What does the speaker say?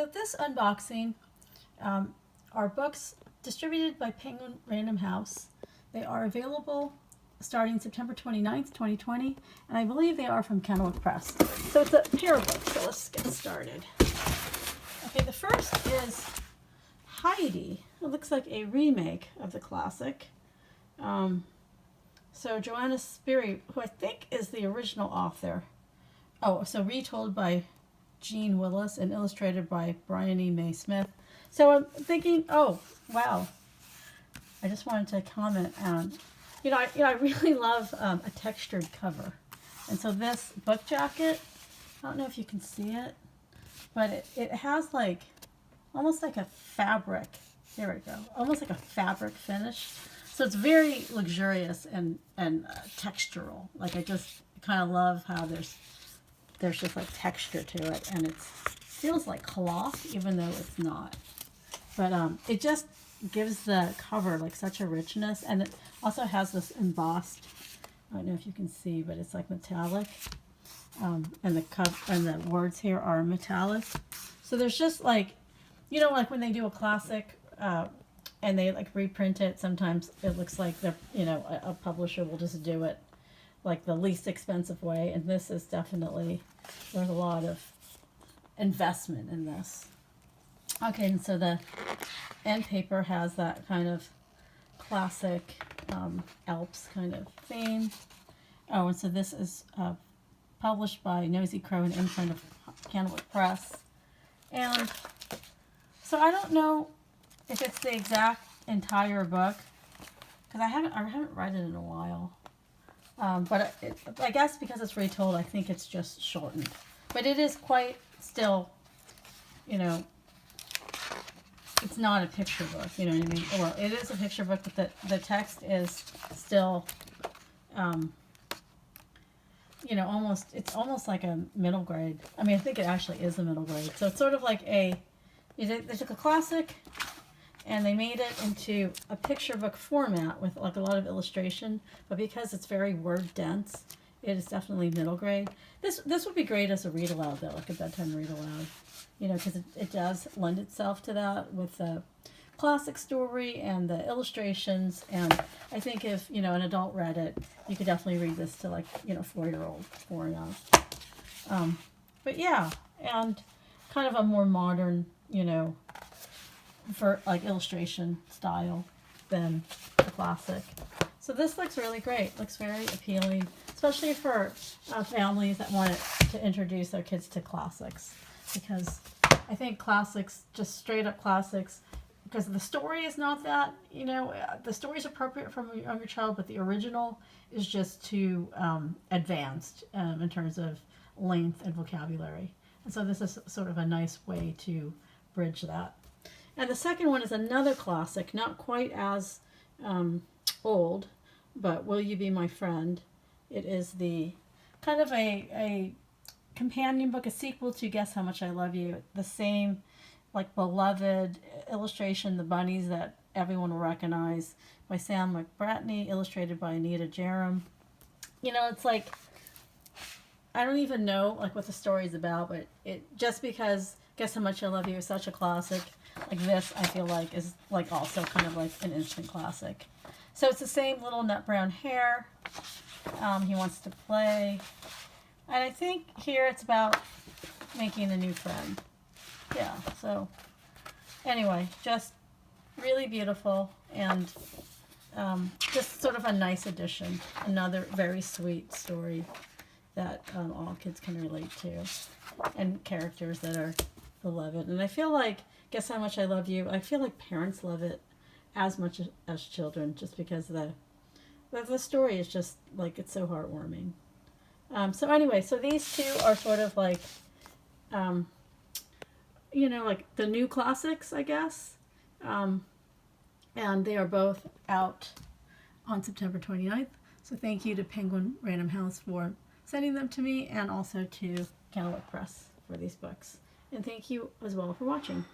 So this unboxing are books distributed by Penguin Random House. They are available starting September 29th, 2020, and I believe they are from Candlewick Press. So it's a pair of books, so let's get started. Okay, the first is Heidi. It looks like a remake of the classic. So Johanna Spyri, who I think is the original author. Oh, so retold by Jeanne Willis and illustrated by Briony May Smith. So I'm thinking, oh, wow. I just wanted to comment on, I really love a textured cover. And so this book jacket, I don't know if you can see it, but it has like, almost like a fabric, there we go, almost like a fabric finish. So it's very luxurious and textural. Like I just kind of love how there's just like texture to it, and it feels like cloth even though it's not. But it just gives the cover like such a richness, and it also has this embossed, I don't know if you can see, but it's like metallic, and the words here are metallic. So there's just like, like when they do a classic and they like reprint it, sometimes it looks like they're, a publisher will just do it like the least expensive way, and this is definitely, there's a lot of investment in this. Okay, and so the end paper has that kind of classic Alps kind of theme. Oh, and so this is published by Nosy Crow and imprint of Candlewick Press. And so I don't know if it's the exact entire book, because I haven't read it in a while. But I guess because it's retold, I think it's just shortened. But it is quite still, it's not a picture book, you know what I mean? Well, it is a picture book, but the text is still, it's almost like a middle grade. I mean, I think it actually is a middle grade. So it's sort of like they took a classic and they made it into a picture book format with like a lot of illustration, but because it's very word dense, it is definitely middle grade. This would be great as a read aloud though, like a bedtime read aloud, because it does lend itself to that with the classic story and the illustrations. And I think if an adult read it, you could definitely read this to like 4-year-old, 4 and up. But yeah, and kind of a more modern, for like illustration style than the classic. So this looks really great. Looks very appealing, especially for families that want to introduce their kids to classics, because I think classics, just straight up classics, because the story is not that, the story is appropriate for a younger child, but the original is just too advanced in terms of length and vocabulary. And so this is sort of a nice way to bridge that. And the second one is another classic, not quite as old, but Will You Be My Friend? It is the kind of a companion book, a sequel to Guess How Much I Love You. The same, like, beloved illustration, the bunnies that everyone will recognize, by McBratney, illustrated by Anita, Jeram. It's like, I don't even know like what the story is about, but it just because Guess How Much I Love You is such a classic, like this, I feel like is like also kind of like an instant classic. So it's the same little nut brown hair. He wants to play. And I think here it's about making a new friend. Yeah, so anyway, just really beautiful, and just sort of a nice addition. Another very sweet story that all kids can relate to, and characters that are beloved. And I feel like Guess How Much I Love You, I feel like parents love it as much as children, just because the story is just like, it's so heartwarming. So anyway, so these two are sort of like, like the new classics, I guess. And they are both out on September 29th. So thank you to Penguin Random House for sending them to me, and also to Candlewick Press for these books. And thank you as well for watching.